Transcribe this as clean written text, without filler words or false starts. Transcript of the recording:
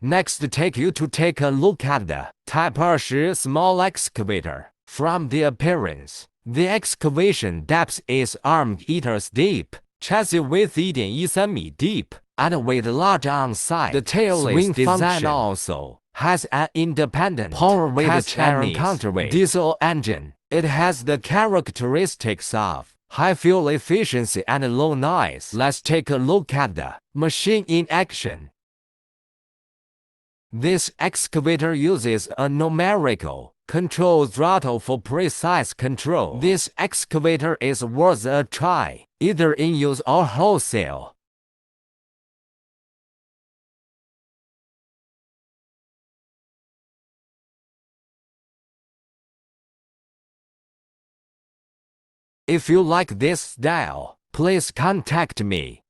Next, take a look at the Type R10 small excavator. From the appearance, the excavation depth is arm-meters deep, chassis width 1.13 米 deep, and with large on-site. The tailless design also has an independent power with Chinese counterweight diesel engine. It has the characteristics of high fuel efficiency and low noise. Let's take a look at the machine in action. This excavator uses a numerical control throttle for precise control. This excavator is worth a try, either in use or wholesale. If you like this style, please contact me.